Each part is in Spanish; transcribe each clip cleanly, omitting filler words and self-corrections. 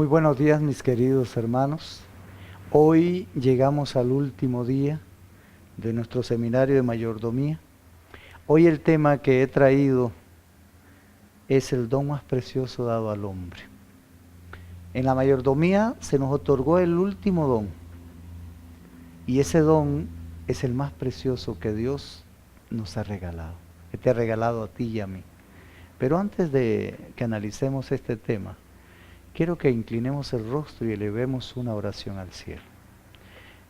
Muy buenos días, mis queridos hermanos. Hoy llegamos al último día de nuestro seminario de mayordomía. Hoy el tema que he traído es el don más precioso dado al hombre. En la mayordomía se nos otorgó el último don, y ese don es el más precioso que Dios nos ha regalado, que te ha regalado a ti y a mí. Pero antes de que analicemos este tema, quiero que inclinemos el rostro y elevemos una oración al cielo.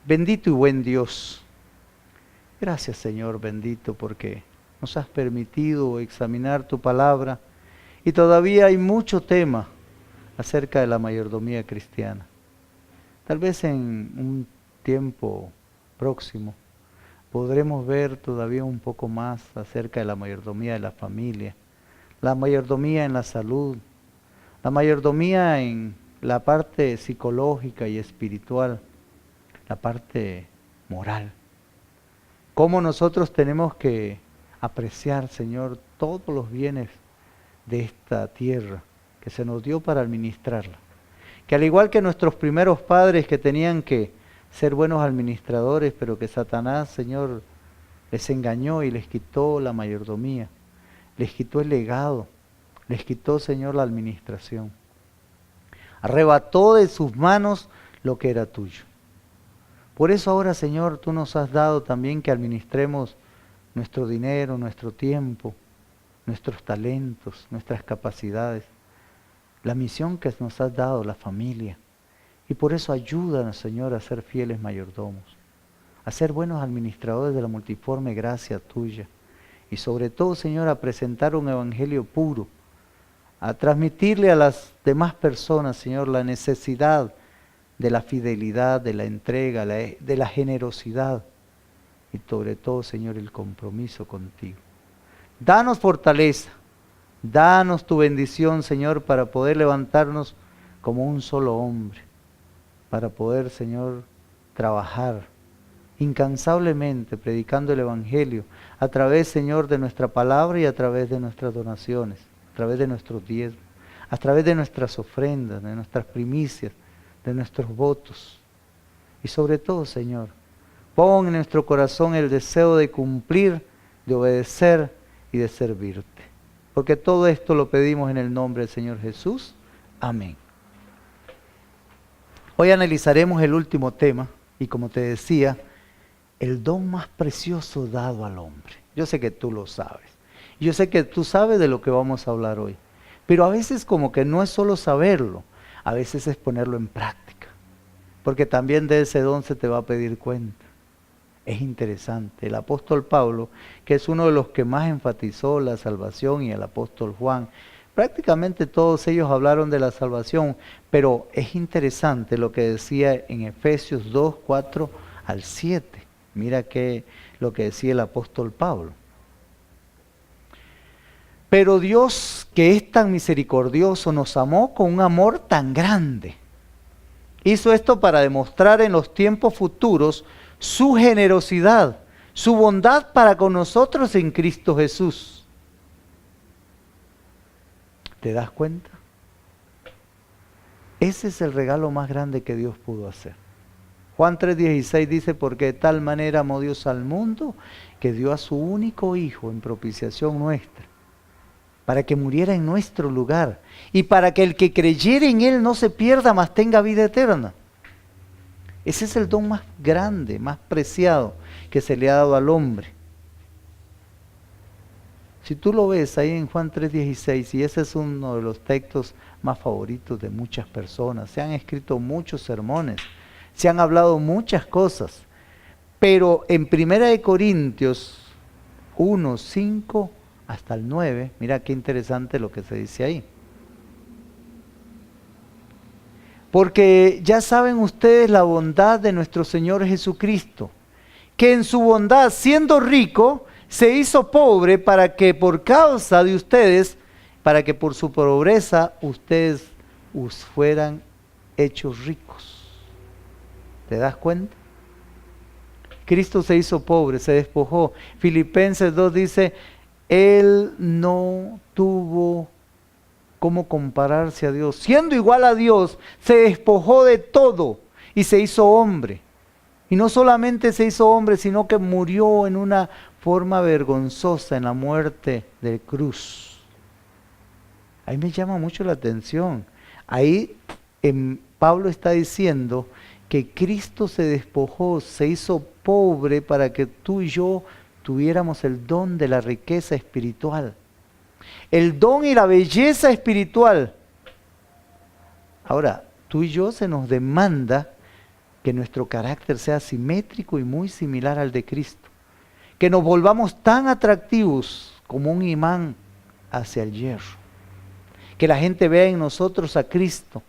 Bendito y buen Dios, gracias Señor bendito porque nos has permitido examinar tu palabra y todavía hay mucho tema acerca de la mayordomía cristiana. Tal vez en un tiempo próximo podremos ver todavía un poco más acerca de la mayordomía de la familia, la mayordomía en la salud, la mayordomía en la parte psicológica y espiritual, la parte moral. Cómo nosotros tenemos que apreciar, Señor, todos los bienes de esta tierra que se nos dio para administrarla. Que al igual que nuestros primeros padres que tenían que ser buenos administradores, pero que Satanás, Señor, les engañó y les quitó la mayordomía, les quitó el legado, les quitó, Señor, la administración. Arrebató de sus manos lo que era tuyo. Por eso ahora, Señor, tú nos has dado también que administremos nuestro dinero, nuestro tiempo, nuestros talentos, nuestras capacidades, la misión que nos has dado, la familia. Y por eso ayúdanos, Señor, a ser fieles mayordomos, a ser buenos administradores de la multiforme gracia tuya. Y sobre todo, Señor, a presentar un evangelio puro, a transmitirle a las demás personas, Señor, la necesidad de la fidelidad, de la entrega, de la generosidad y sobre todo, Señor, el compromiso contigo. Danos fortaleza, danos tu bendición, Señor, para poder levantarnos como un solo hombre, para poder, Señor, trabajar incansablemente predicando el Evangelio a través, Señor, de nuestra palabra y a través de nuestras donaciones, a través de nuestros diezmos, a través de nuestras ofrendas, de nuestras primicias, de nuestros votos. Y sobre todo, Señor, pon en nuestro corazón el deseo de cumplir, de obedecer y de servirte. Porque todo esto lo pedimos en el nombre del Señor Jesús. Amén. Hoy analizaremos el último tema y, como te decía, el don más precioso dado al hombre. Yo sé que tú lo sabes. Yo sé que tú sabes de lo que vamos a hablar hoy. Pero a veces como que no es solo saberlo, a veces es ponerlo en práctica. Porque también de ese don se te va a pedir cuenta. Es interesante. El apóstol Pablo, que es uno de los que más enfatizó la salvación, y el apóstol Juan, prácticamente todos ellos hablaron de la salvación, pero es interesante lo que decía en Efesios 2, 4 al 7. Mira lo que decía el apóstol Pablo. Pero Dios, que es tan misericordioso, nos amó con un amor tan grande. Hizo esto para demostrar en los tiempos futuros su generosidad, su bondad para con nosotros en Cristo Jesús. ¿Te das cuenta? Ese es el regalo más grande que Dios pudo hacer. Juan 3:16 dice, porque de tal manera amó Dios al mundo, que dio a su único Hijo en propiciación nuestra, para que muriera en nuestro lugar, y para que el que creyere en Él no se pierda, mas tenga vida eterna. Ese es el don más grande, más preciado que se le ha dado al hombre. Si tú lo ves ahí en Juan 3:16, y ese es uno de los textos más favoritos de muchas personas, se han escrito muchos sermones, se han hablado muchas cosas, pero en 1 Corintios 1, 5 hasta el 9, mira qué interesante lo que se dice ahí. Porque ya saben ustedes la bondad de nuestro Señor Jesucristo, que en su bondad, siendo rico, se hizo pobre para que por causa de ustedes, para que por su pobreza ustedes fueran hechos ricos. ¿Te das cuenta? Cristo se hizo pobre, se despojó. Filipenses 2 dice, Él no tuvo cómo compararse a Dios. Siendo igual a Dios, se despojó de todo y se hizo hombre. Y no solamente se hizo hombre, sino que murió en una forma vergonzosa en la muerte de cruz. Ahí me llama mucho la atención. Ahí Pablo está diciendo que Cristo se despojó, se hizo pobre para que tú y yo tuviéramos el don de la riqueza espiritual. El don y la belleza espiritual. Ahora, tú y yo se nos demanda que nuestro carácter sea simétrico y muy similar al de Cristo. Que nos volvamos tan atractivos como un imán hacia el hierro. Que la gente vea en nosotros a Cristo.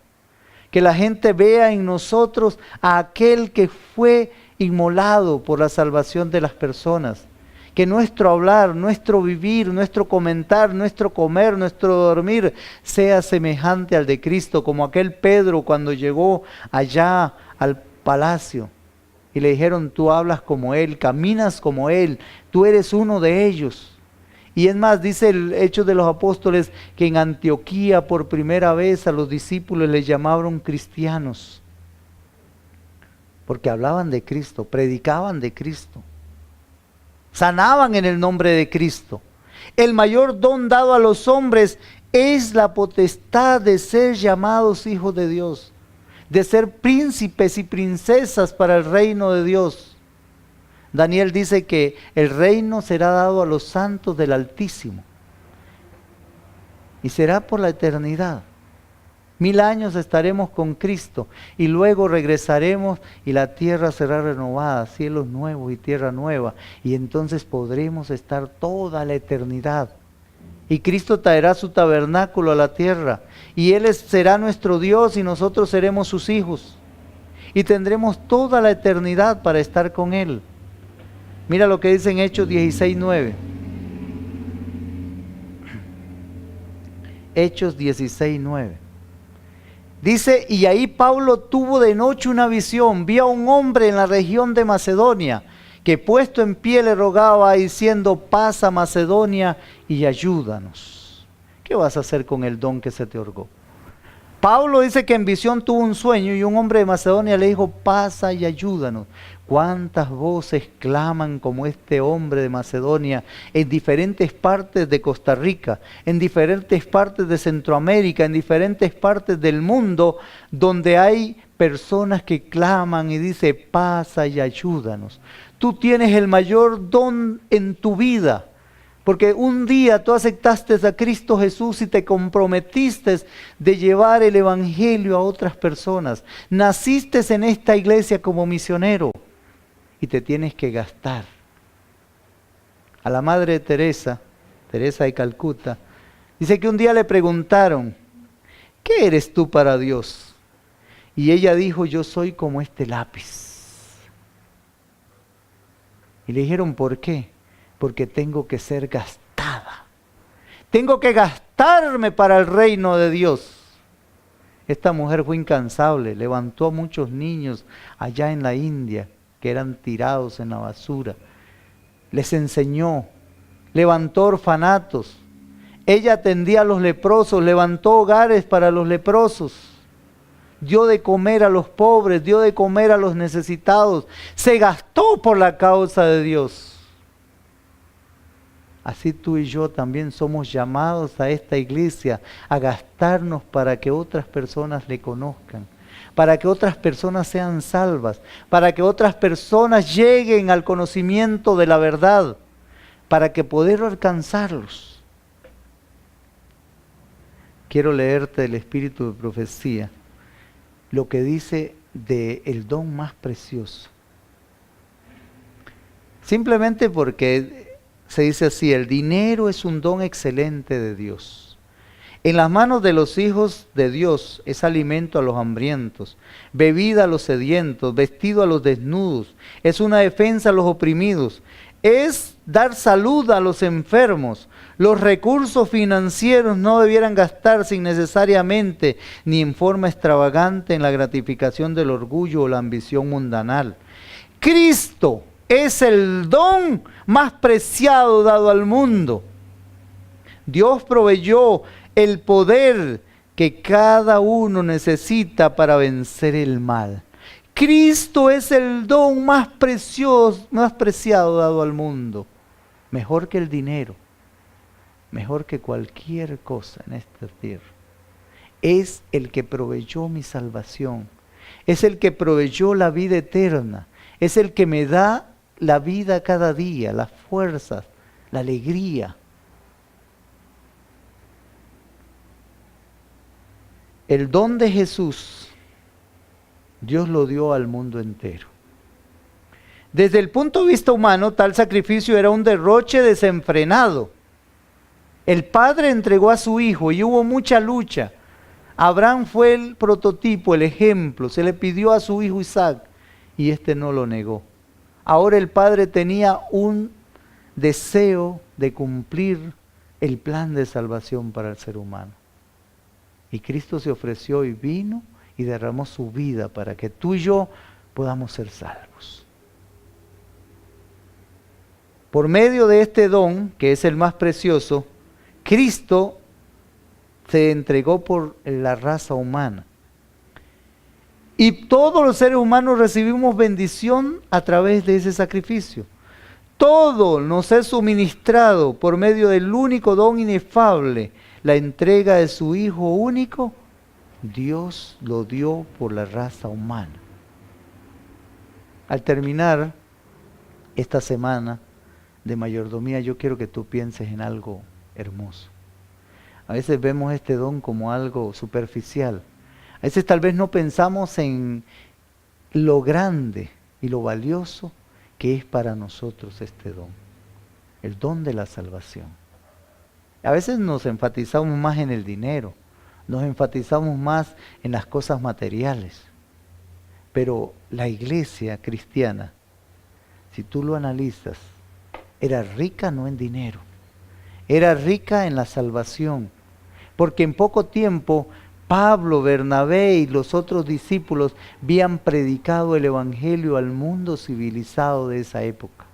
Que la gente vea en nosotros a aquel que fue inmolado por la salvación de las personas. Que nuestro hablar, nuestro vivir, nuestro comentar, nuestro comer, nuestro dormir sea semejante al de Cristo, como aquel Pedro cuando llegó allá al palacio y le dijeron: tú hablas como Él, caminas como Él, tú eres uno de ellos. Y es más, dice el Hechos de los Apóstoles que en Antioquía por primera vez a los discípulos les llamaron cristianos, porque hablaban de Cristo, predicaban de Cristo, sanaban en el nombre de Cristo. El mayor don dado a los hombres es la potestad de ser llamados hijos de Dios, de ser príncipes y princesas para el reino de Dios. Daniel dice que el reino será dado a los santos del Altísimo y será por la eternidad. 1000 años estaremos con Cristo y luego regresaremos y la tierra será renovada, cielos nuevos y tierra nueva, y entonces podremos estar toda la eternidad. Y Cristo traerá su tabernáculo a la tierra y Él será nuestro Dios y nosotros seremos sus hijos y tendremos toda la eternidad para estar con Él. Mira lo que dice en Hechos 16:9. Hechos 16:9. Dice: y ahí Pablo tuvo de noche una visión, vio a un hombre en la región de Macedonia, que puesto en pie le rogaba diciendo: pasa Macedonia y ayúdanos. ¿Qué vas a hacer con el don que se te otorgó? Pablo dice que en visión tuvo un sueño y un hombre de Macedonia le dijo: pasa y ayúdanos. ¿Cuántas voces claman como este hombre de Macedonia en diferentes partes de Costa Rica, en diferentes partes de Centroamérica, en diferentes partes del mundo, donde hay personas que claman y dicen: pasa y ayúdanos? Tú tienes el mayor don en tu vida, porque un día tú aceptaste a Cristo Jesús y te comprometiste de llevar el evangelio a otras personas. Naciste en esta iglesia como misionero y te tienes que gastar. A la madre de Teresa de Calcuta, dice que un día le preguntaron: ¿qué eres tú para Dios? Y ella dijo: yo soy como este lápiz. Y le dijeron: ¿por qué? Porque tengo que ser gastada. Tengo que gastarme para el reino de Dios. Esta mujer fue incansable, levantó a muchos niños allá en la India que eran tirados en la basura. Les enseñó, levantó orfanatos. Ella atendía a los leprosos, levantó hogares para los leprosos. Dio de comer a los pobres, dio de comer a los necesitados. Se gastó por la causa de Dios. Así tú y yo también somos llamados a esta iglesia a gastarnos para que otras personas le conozcan, para que otras personas sean salvas, para que otras personas lleguen al conocimiento de la verdad, para que poder alcanzarlos. Quiero leerte del Espíritu de Profecía, lo que dice del don más precioso. Simplemente porque se dice así: el dinero es un don excelente de Dios. En las manos de los hijos de Dios es alimento a los hambrientos, bebida a los sedientos, vestido a los desnudos, es una defensa a los oprimidos, es dar salud a los enfermos. Los recursos financieros no debieran gastarse innecesariamente ni en forma extravagante en la gratificación del orgullo o la ambición mundanal. Cristo es el don más preciado dado al mundo. Dios proveyó el poder que cada uno necesita para vencer el mal. Cristo es el don más precioso, más preciado dado al mundo. Mejor que el dinero, mejor que cualquier cosa en esta tierra. Es el que proveyó mi salvación. Es el que proveyó la vida eterna. Es el que me da la vida cada día, las fuerzas, la alegría. El don de Jesús, Dios lo dio al mundo entero. Desde el punto de vista humano, tal sacrificio era un derroche desenfrenado. El Padre entregó a su Hijo y hubo mucha lucha. Abraham fue el prototipo, el ejemplo. Se le pidió a su hijo Isaac y este no lo negó. Ahora el Padre tenía un deseo de cumplir el plan de salvación para el ser humano. Y Cristo se ofreció y vino y derramó su vida para que tú y yo podamos ser salvos. Por medio de este don, que es el más precioso, Cristo se entregó por la raza humana. Y todos los seres humanos recibimos bendición a través de ese sacrificio. Todo nos es suministrado por medio del único don inefable, la entrega de su Hijo único. Dios lo dio por la raza humana. Al terminar esta semana de mayordomía, yo quiero que tú pienses en algo hermoso. A veces vemos este don como algo superficial. A veces tal vez no pensamos en lo grande y lo valioso que es para nosotros este don. El don de la salvación. A veces nos enfatizamos más en el dinero, nos enfatizamos más en las cosas materiales. Pero la iglesia cristiana, si tú lo analizas, era rica no en dinero, era rica en la salvación. Porque en poco tiempo Pablo, Bernabé y los otros discípulos habían predicado el evangelio al mundo civilizado de esa época.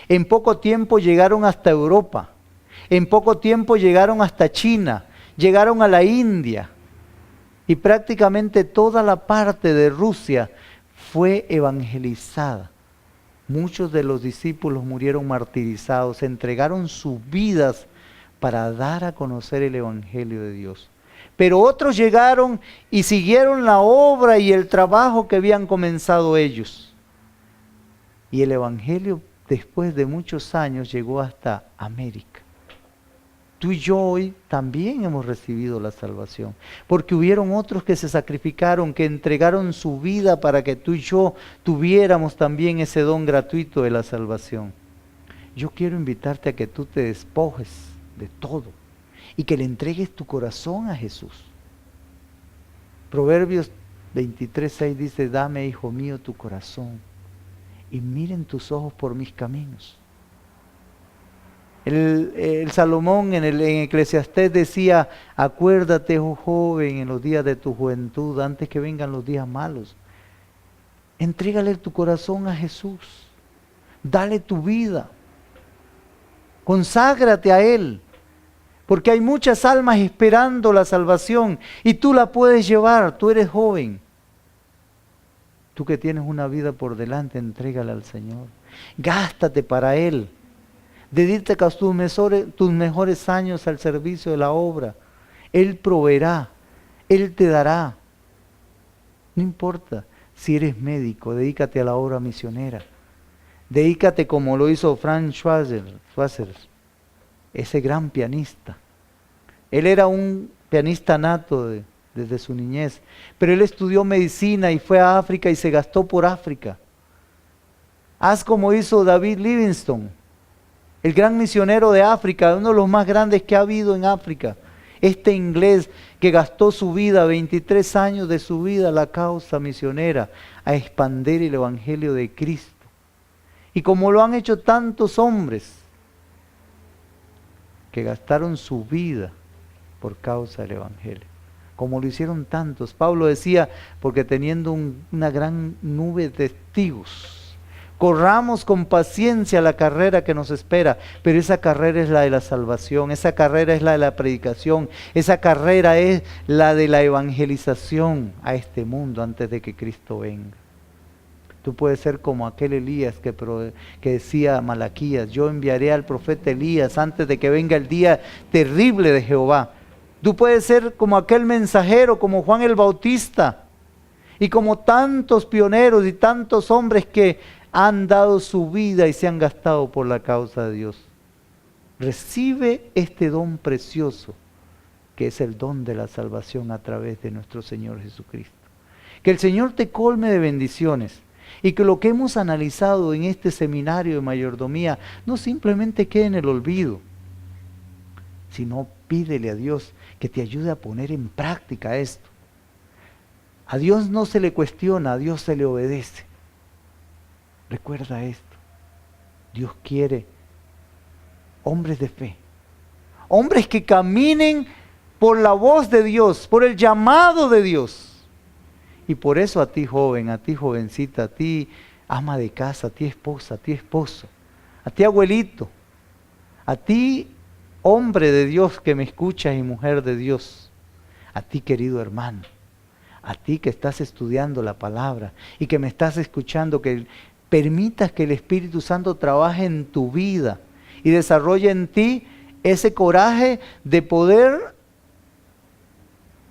En poco tiempo llegaron hasta Europa. En poco tiempo llegaron hasta China, llegaron a la India. Y prácticamente toda la parte de Rusia fue evangelizada. Muchos de los discípulos murieron martirizados, entregaron sus vidas para dar a conocer el evangelio de Dios. Pero otros llegaron y siguieron la obra y el trabajo que habían comenzado ellos. Y el evangelio, después de muchos años, llegó hasta América. Tú y yo hoy también hemos recibido la salvación, porque hubieron otros que se sacrificaron, que entregaron su vida para que tú y yo tuviéramos también ese don gratuito de la salvación. Yo quiero invitarte a que tú te despojes de todo y que le entregues tu corazón a Jesús. Proverbios 23:6 dice: dame, hijo mío, tu corazón y miren tus ojos por mis caminos. El Salomón en Eclesiastés decía: acuérdate, oh joven, en los días de tu juventud, antes que vengan los días malos. Entrégale tu corazón a Jesús. Dale tu vida. Conságrate a Él. Porque hay muchas almas esperando la salvación y tú la puedes llevar. Tú eres joven. Tú que tienes una vida por delante, entrégala al Señor. Gástate para Él. Dedica tus mejores años al servicio de la obra. Él proveerá, Él te dará. No importa si eres médico, dedícate a la obra misionera. Dedícate como lo hizo Franz Schweizer, ese gran pianista. Él era un pianista nato desde su niñez, pero él estudió medicina y fue a África y se gastó por África. Haz como hizo David Livingstone, el gran misionero de África, uno de los más grandes que ha habido en África. Este inglés que gastó su vida, 23 años de su vida, a la causa misionera, a expandir el evangelio de Cristo. Y como lo han hecho tantos hombres que gastaron su vida por causa del evangelio. Como lo hicieron tantos. Pablo decía: porque teniendo una gran nube de testigos, Corramos con paciencia la carrera que nos espera, pero esa carrera es la de la salvación, esa carrera es la de la predicación, esa carrera es la de la evangelización a este mundo antes de que Cristo venga. Tú puedes ser como aquel Elías que decía Malaquías: yo enviaré al profeta Elías antes de que venga el día terrible de Jehová. Tú puedes ser como aquel mensajero, como Juan el Bautista, y como tantos pioneros y tantos hombres que han dado su vida y se han gastado por la causa de Dios. Recibe este don precioso, que es el don de la salvación a través de nuestro Señor Jesucristo. Que el Señor te colme de bendiciones y que lo que hemos analizado en este seminario de mayordomía no simplemente quede en el olvido, sino pídele a Dios que te ayude a poner en práctica esto. A Dios no se le cuestiona, a Dios se le obedece. Recuerda esto: Dios quiere hombres de fe, hombres que caminen por la voz de Dios, por el llamado de Dios. Y por eso a ti joven, a ti jovencita, a ti ama de casa, a ti esposa, a ti esposo, a ti abuelito, a ti hombre de Dios que me escuchas y mujer de Dios, a ti querido hermano, a ti que estás estudiando la palabra y que me estás escuchando, que permitas que el Espíritu Santo trabaje en tu vida y desarrolle en ti ese coraje de poder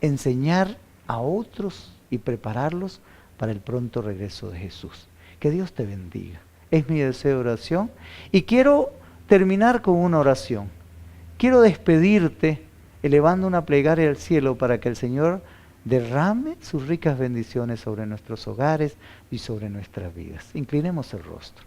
enseñar a otros y prepararlos para el pronto regreso de Jesús. Que Dios te bendiga. Es mi deseo de oración y quiero terminar con una oración. Quiero despedirte elevando una plegaria al cielo para que el Señor derrame sus ricas bendiciones sobre nuestros hogares y sobre nuestras vidas. Inclinemos el rostro.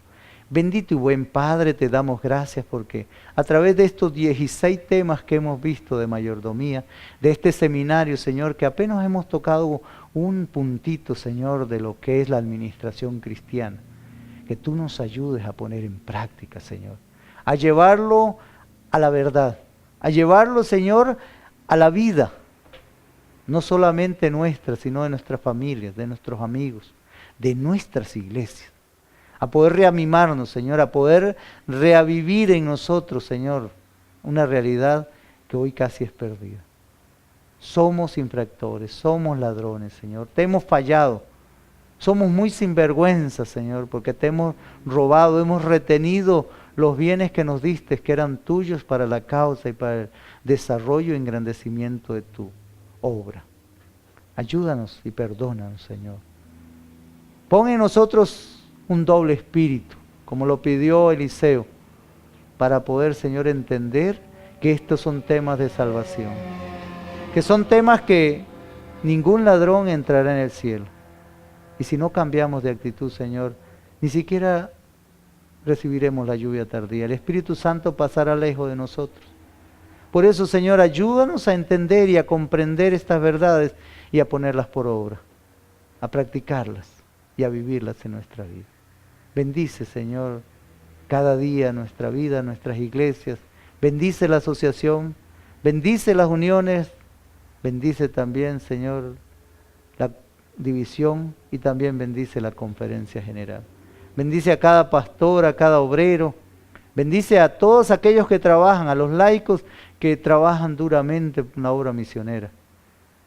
Bendito y buen Padre, te damos gracias porque a través de estos 16 temas que hemos visto de mayordomía, de este seminario, Señor, que apenas hemos tocado un puntito, Señor, de lo que es la administración cristiana, que tú nos ayudes a poner en práctica, Señor, a llevarlo a la verdad, a llevarlo, Señor, a la vida, no solamente nuestra, sino de nuestras familias, de nuestros amigos, de nuestras iglesias. A poder reanimarnos, Señor, a poder reavivir en nosotros, Señor, una realidad que hoy casi es perdida. Somos infractores, somos ladrones, Señor, te hemos fallado. Somos muy sinvergüenzas, Señor, porque te hemos robado, hemos retenido los bienes que nos diste, que eran tuyos para la causa y para el desarrollo y engrandecimiento de tu obra. Ayúdanos y perdónanos, Señor. Pon en nosotros un doble espíritu, como lo pidió Eliseo, para poder, Señor, entender que estos son temas de salvación, que son temas que ningún ladrón entrará en el cielo. Y si no cambiamos de actitud, Señor, ni siquiera recibiremos la lluvia tardía. El Espíritu Santo pasará lejos de nosotros. Por eso, Señor, ayúdanos a entender y a comprender estas verdades y a ponerlas por obra, a practicarlas y a vivirlas en nuestra vida. Bendice, Señor, cada día nuestra vida, nuestras iglesias. Bendice la asociación, bendice las uniones, bendice también, Señor, la división y también bendice la conferencia general. Bendice a cada pastor, a cada obrero. Bendice a todos aquellos que trabajan, a los laicos que trabajan duramente en la obra misionera.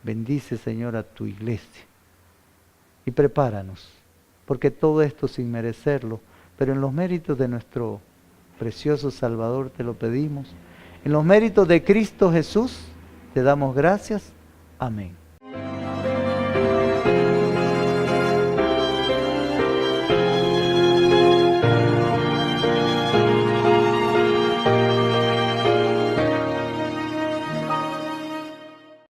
Bendice, Señor, a tu iglesia. Y prepáranos, porque todo esto sin merecerlo, pero en los méritos de nuestro precioso Salvador te lo pedimos. En los méritos de Cristo Jesús te damos gracias. Amén.